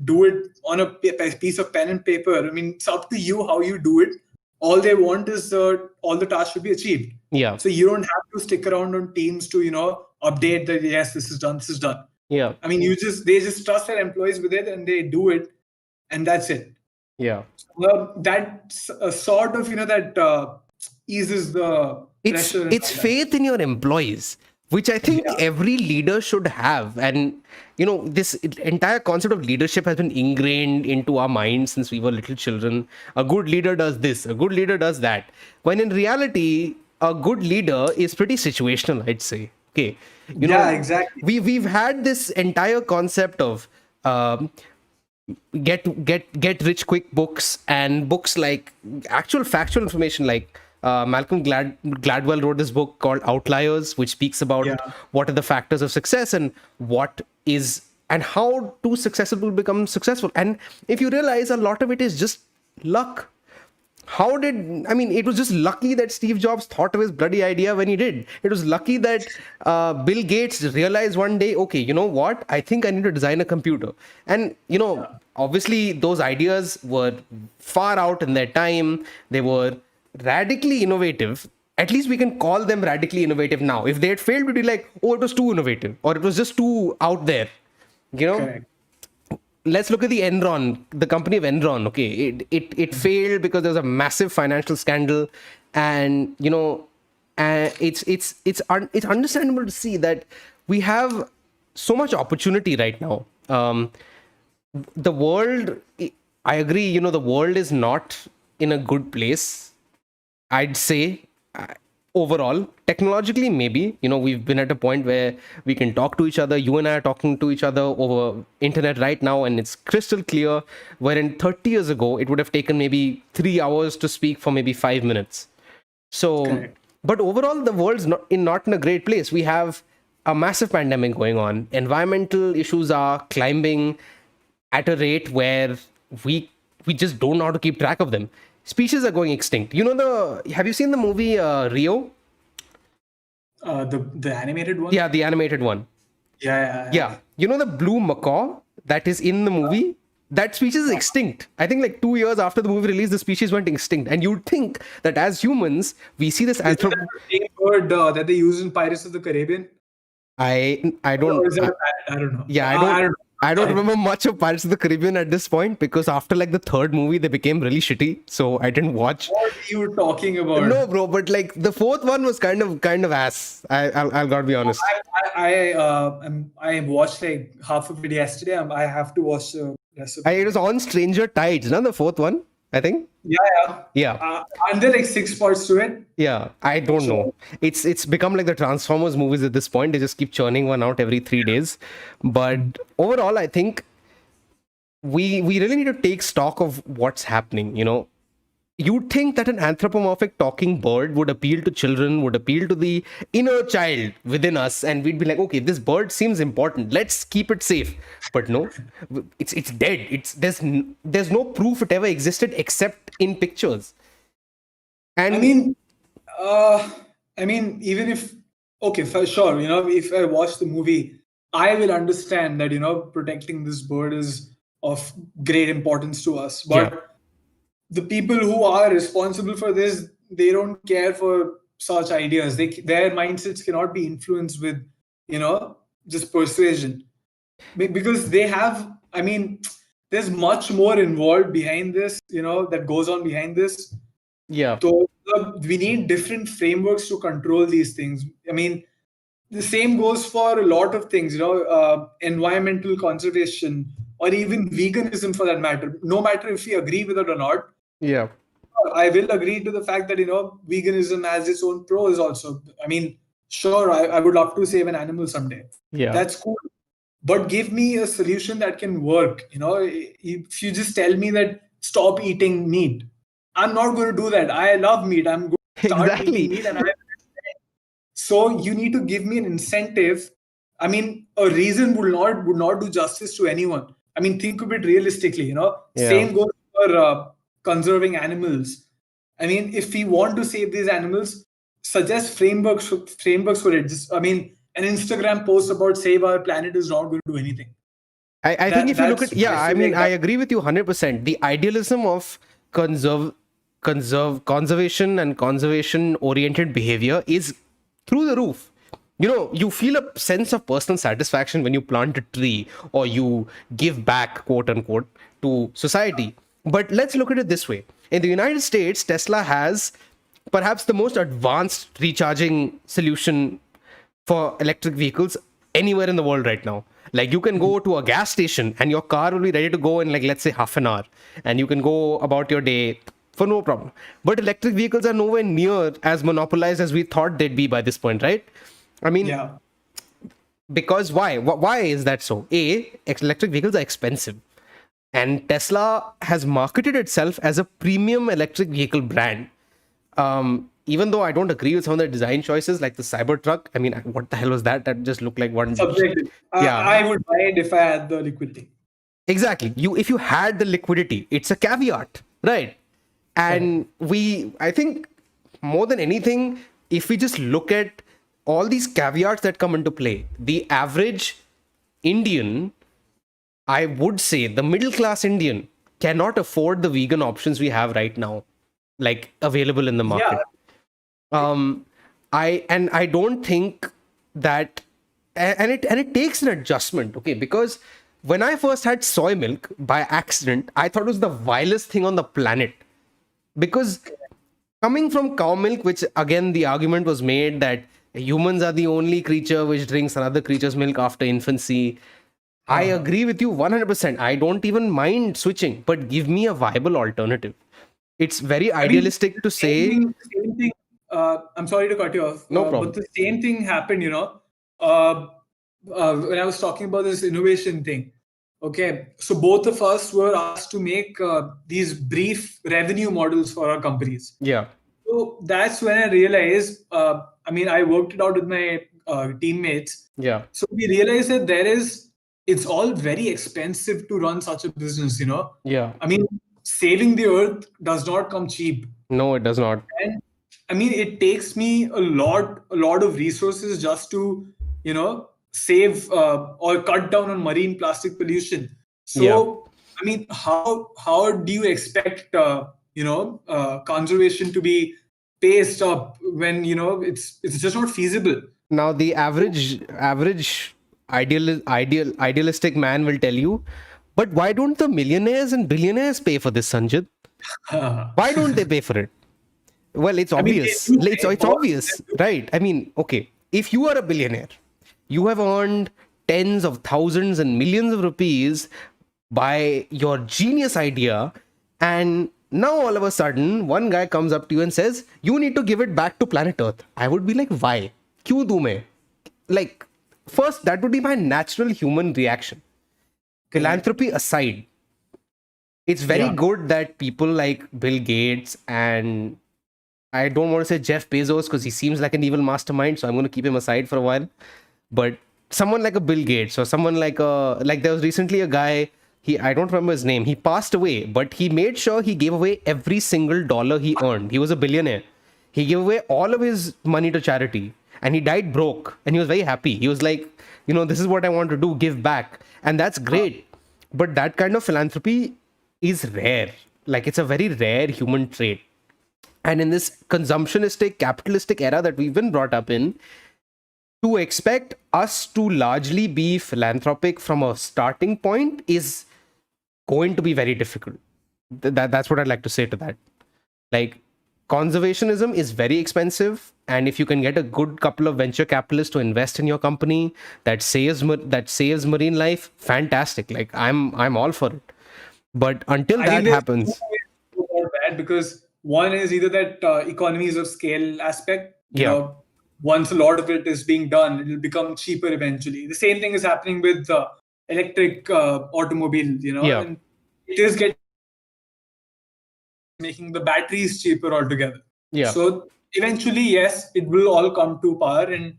do it on a piece of pen and paper, I mean, it's up to you how you do it. All they want is all the tasks should be achieved. Yeah. So you don't have to stick around on Teams to, update that, yes, this is done. Yeah. I mean, they just trust their employees with it and they do it, and that's it. Yeah. That's a sort of, that eases the pressure. It's faith in your employees, which I think every leader should have. And, this entire concept of leadership has been ingrained into our minds since we were little children. A good leader does this, a good leader does that. When in reality, a good leader is pretty situational, I'd say. Okay. Exactly. We've had this entire concept of get rich quick books, and books like actual factual information, like Malcolm Gladwell wrote this book called Outliers, which speaks about what are the factors of success and how two successful become successful. And if you realize, a lot of it is just luck. it was just lucky that Steve Jobs thought of his bloody idea when he did. It was lucky that Bill Gates realized one day, okay, you know what? I think I need to design a computer. And, obviously those ideas were far out in their time. They were radically innovative. At least we can call them radically innovative now. If they had failed, we'd be like, oh, it was too innovative, or it was just too out there. Correct. Let's look at the Enron, the company of Enron. Okay, it failed because there was a massive financial scandal, and it's understandable to see that we have so much opportunity right now. The world, I agree, the world is not in a good place, I'd say. Overall, technologically, maybe, we've been at a point where we can talk to each other. You and I are talking to each other over internet right now, and it's crystal clear, wherein 30 years ago, it would have taken maybe 3 hours to speak for maybe 5 minutes. So, Correct. but overall, the world's not in a great place. We have a massive pandemic going on. Environmental issues are climbing at a rate where we just don't know how to keep track of them. Species are going extinct. Have you seen the movie Rio? The animated one? Yeah, the animated one. Yeah. Yeah. The blue macaw that is in the movie? That species is extinct. I think like 2 years after the movie release, the species went extinct. And you'd think that as humans, we see this Is that the same bird that they use in Pirates of the Caribbean? I Or don't... is that I don't know. Yeah, I don't remember much of Pirates of the Caribbean at this point, because after like the third movie, they became really shitty. So I didn't watch. What are you talking about? No, bro, but like the fourth one was kind of ass. I'll gotta be honest. I watched like half of it yesterday. I have to watch the rest of it. It was on Stranger Tides, no? The fourth one, I think. Yeah. Yeah. Aren't there like 6 parts to it? Yeah, I don't know. It's become like the Transformers movies at this point. They just keep churning one out every 3 days. But overall, I think we really need to take stock of what's happening. You'd think that an anthropomorphic talking bird would appeal to children, would appeal to the inner child within us, and we'd be like, okay, this bird seems important. Let's keep it safe. But no, it's dead. There's no proof it ever existed except in pictures. And I mean, even if okay, for sure, if I watch the movie, I will understand that protecting this bird is of great importance to us. But Yeah. the people who are responsible for this, they don't care for such ideas. Their mindsets cannot be influenced with just persuasion, because they have. I mean, there's much more involved behind this. That goes on behind this. yeah. So we need different frameworks to control these things. I mean, the same goes for a lot of things, environmental conservation, or even veganism for that matter. No matter if we agree with it or not, Yeah. I will agree to the fact that, veganism has its own pros also. I mean, sure, I would love to save an animal someday. Yeah. That's cool. But give me a solution that can work. If you just tell me that stop eating meat, I'm not going to do that. I love meat. I'm going to start Exactly. eating meat, and so you need to give me an incentive. I mean, a reason would not do justice to anyone. I mean, think of it realistically. Yeah. Same goes for conserving animals. I mean, if we want to save these animals, suggest frameworks for it. An Instagram post about save our planet is not going to do anything. I think if you look that's at, yeah, I mean, like I that. agree with you 100%. The idealism of conservation and conservation oriented behavior is through the roof. You feel a sense of personal satisfaction when you plant a tree or you give back, quote unquote, to society. But let's look at it this way. In the United States, Tesla has perhaps the most advanced recharging solution for electric vehicles anywhere in the world right now. Like, you can go to a gas station and your car will be ready to go in, like, let's say half an hour, and you can go about your day for no problem. But electric vehicles are nowhere near as monopolized as we thought they'd be by this point, right? I mean, Yeah. because why? Why is that so? Electric vehicles are expensive. And Tesla has marketed itself as a premium electric vehicle brand. Even though I don't agree with some of the design choices, like the Cybertruck. I mean, what the hell was that? That just looked like one. Subjective. Yeah. I would buy it if I had the liquidity. Exactly. If you had the liquidity, it's a caveat, right? And I think more than anything, if we just look at all these caveats that come into play, the average Indian, I would say the middle class Indian, cannot afford the vegan options we have right now, like available in the market. I don't think that, and it takes an adjustment, okay? Because when I first had soy milk by accident, I thought it was the vilest thing on the planet. Because coming from cow milk, which again the argument was made that humans are the only creature which drinks another creature's milk after infancy. I agree with you 100%. I don't even mind switching, but give me a viable alternative. It's very idealistic to say. Same thing. I'm sorry to cut you off. No problem. But the same thing happened, when I was talking about this innovation thing. Okay, so both of us were asked to make these brief revenue models for our companies. Yeah. So that's when I realized, I worked it out with my teammates. Yeah. So we realized that it's all very expensive to run such a business, Yeah. Saving the earth does not come cheap. No, it does not. And it takes me a lot of resources just to, save or cut down on marine plastic pollution. So, how do you expect, conservation to be paced up when, it's just not feasible? Now, the average idealistic man will tell you, but why don't the millionaires and billionaires pay for this, Sanjit? Why don't they pay for it? Well, it's obvious. It's obvious, right? Okay, if you are a billionaire, you have earned tens of thousands and millions of rupees by your genius idea, and now all of a sudden, one guy comes up to you and says, you need to give it back to planet Earth. I would be like, why? Kyun do main? Like, first, that would be my natural human reaction. Philanthropy aside, it's very good that people like Bill Gates, and I don't want to say Jeff Bezos because he seems like an evil mastermind, so I'm going to keep him aside for a while. But someone like a Bill Gates or someone like there was recently a guy, I don't remember his name. He passed away, but he made sure he gave away every single dollar he earned. He was a billionaire. He gave away all of his money to charity, and he died broke, and he was very happy. He was like, this is what I want to do, give back. And that's great. But that kind of philanthropy is rare. Like, it's a very rare human trait. And in this consumptionistic, capitalistic era that we've been brought up in, to expect us to largely be philanthropic from a starting point is going to be very difficult. That's what I'd like to say to that. Like, conservationism is very expensive, and if you can get a good couple of venture capitalists to invest in your company that saves marine life, fantastic. Like, I'm all for it. But until that happens, bad because one is either that economies of scale aspect. Once a lot of it is being done, it will become cheaper eventually. The same thing is happening with electric automobile. And it is making the batteries cheaper altogether. Yeah. So eventually, yes, it will all come to power, and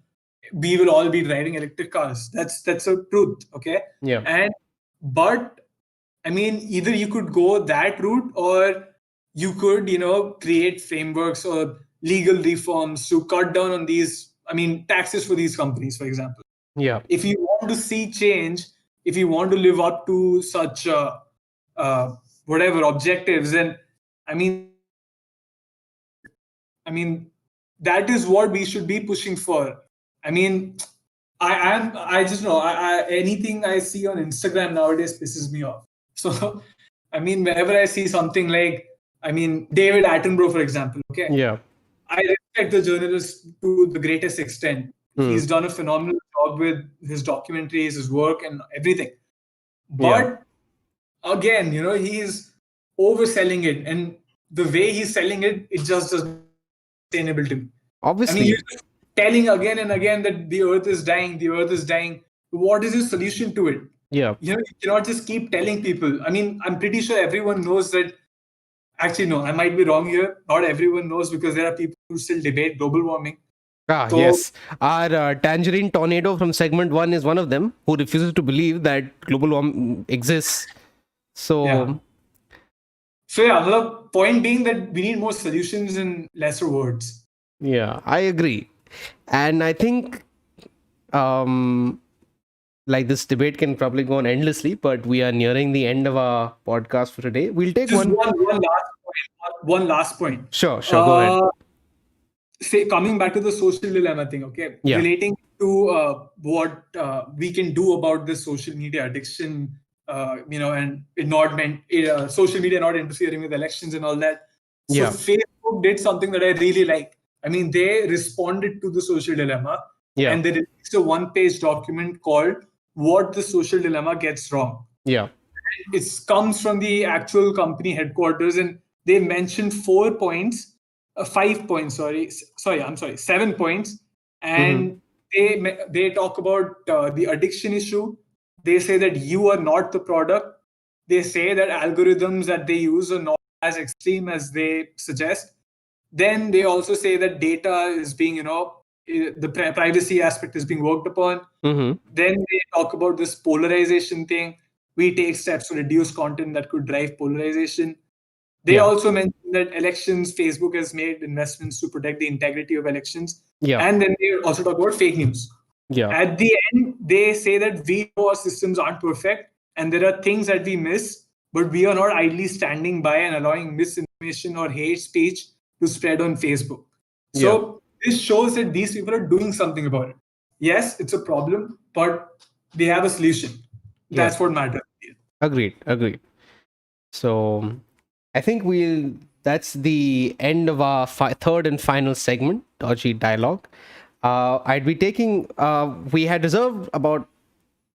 we will all be driving electric cars. That's a truth. Okay. Yeah. But either you could go that route, or you could, create frameworks or legal reforms to cut down on these, taxes for these companies, for example. Yeah. If you want to see change, if you want to live up to such whatever objectives, then that is what we should be pushing for. I just know anything I see on Instagram nowadays pisses me off. So, whenever I see something like, David Attenborough, for example, okay? Yeah. I respect the journalist to the greatest extent. He's done a phenomenal job with his documentaries, his work, and everything. But again, he's overselling it, and the way he's selling it, it just doesn't sustainable to me. Obviously, you're just telling again and again that the earth is dying. The earth is dying. What is your solution to it? Yeah. You cannot just keep telling people. I'm pretty sure everyone knows that. Actually, no, I might be wrong here. Not everyone knows, because there are people who still debate global warming. Yes. Our Tangerine Tornado from segment 1 is one of them who refuses to believe that global warming exists. So, So yeah, the point being that we need more solutions and lesser words. Yeah, I agree. And I think like this debate can probably go on endlessly, but we are nearing the end of our podcast for today. We'll take Just one. one last point. One last point. Sure, go ahead. Say coming back to the social dilemma thing, okay? Yeah. Relating to what we can do about this social media addiction, and social media not interfering with elections and all that. So Yeah. Facebook did something that I really like. I mean, they responded to the social dilemma, Yeah. and they released a one-page document called "What the Social Dilemma Gets Wrong." Yeah. It comes from the actual company headquarters, and they mentioned 4 points, 5 points. I'm sorry, 7 points, and they talk about the addiction issue. They say that you are not the product. They say that algorithms that they use are not as extreme as they suggest. Then they also say that data is being, the privacy aspect is being worked upon. Mm-hmm. Then they talk about this polarization thing. We take steps to reduce content that could drive polarization. They Yeah. also mentioned that elections, Facebook has made investments to protect the integrity of elections. Yeah. And then they also talk about fake news. Yeah. At the end, they say that we know our systems aren't perfect and there are things that we miss, but we are not idly standing by and allowing misinformation or hate speech to spread on Facebook. So this shows that these people are doing something about it. Yes, it's a problem, but they have a solution. That's what matters. Agreed. So I think that's the end of our third and final segment, Dodgy Dialogue. I'd be taking, we had reserved about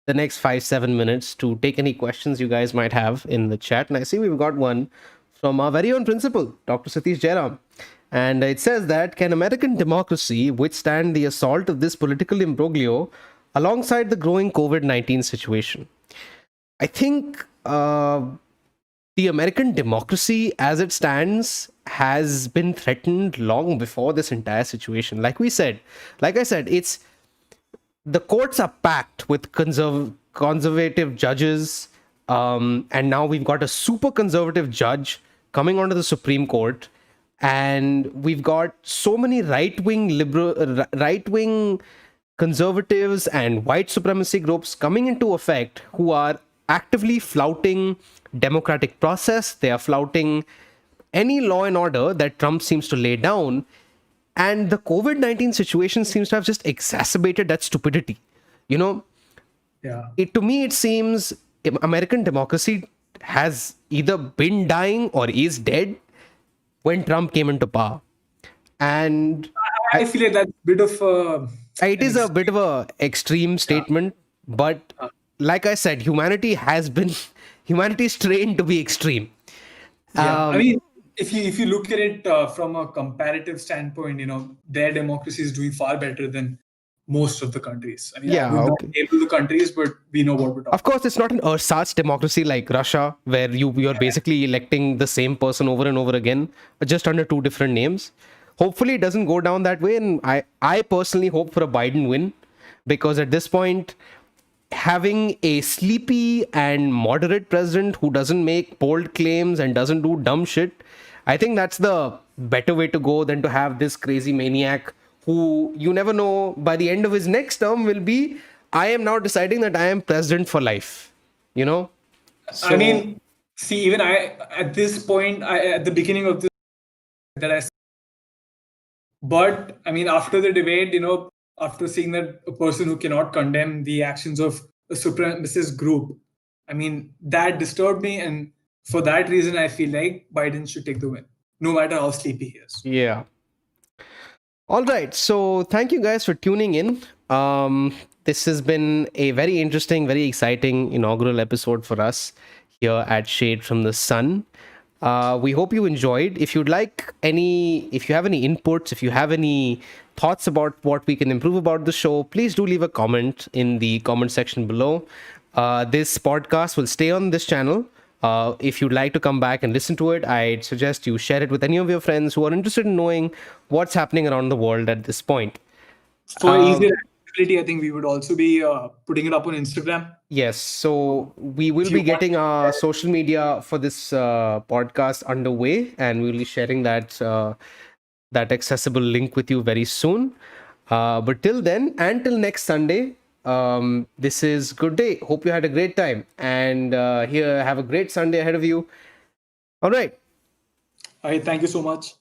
the next 5-7 minutes to take any questions you guys might have in the chat. And I see we've got one from our very own principal, Dr. Satish Jairam. And it says that, can American democracy withstand the assault of this political imbroglio alongside the growing COVID-19 situation? I think the American democracy as it stands has been threatened long before this entire situation. Like I said, it's the courts are packed with conservative judges, and now we've got a super conservative judge coming onto the Supreme Court, and we've got so many right-wing conservatives and white supremacy groups coming into effect who are actively flouting democratic process. They are flouting any law and order that Trump seems to lay down. And the COVID-19 situation seems to have just exacerbated that stupidity. Yeah. To me, it seems American democracy has either been dying or is dead when Trump came into power. And I feel like that's a bit of it is a bit of a extreme statement, but like I said, humanity is trained to be extreme. I mean, if you look at it from a comparative standpoint, their democracy is doing far better than most of the countries. I mean, I would not label the countries, but we know what we're talking about. Of course, it's not an ersatz democracy like Russia, where you're basically electing the same person over and over again, just under two different names. Hopefully, it doesn't go down that way, and I personally hope for a Biden win, because at this point, having a sleepy and moderate president who doesn't make bold claims and doesn't do dumb shit, I think that's the better way to go than to have this crazy maniac who you never know by the end of his next term will be, I am now deciding that I am president for life. So, I mean, see, even at this point, at the beginning of this, but I mean, after the debate, after seeing that a person who cannot condemn the actions of a supremacist group, I mean, that disturbed me. And for that reason, I feel like Biden should take the win, no matter how sleepy he is. Yeah. All right. So thank you guys for tuning in. This has been a very interesting, very exciting inaugural episode for us here at Shade from the Sun. We hope you enjoyed. If you have any inputs, if you have any thoughts about what we can improve about the show, please do leave a comment in the comment section below. This podcast will stay on this channel. If you'd like to come back and listen to it, I'd suggest you share it with any of your friends who are interested in knowing what's happening around the world at this point. For easier possibility, I think we would also be putting it up on Instagram. Yes, so we will If be you getting want- our social media for this podcast underway, and we'll be sharing that accessible link with you very soon. But till then, and till next Sunday, this is Good Day. Hope you had a great time, and here have a great Sunday ahead of you. All right. All right, thank you so much.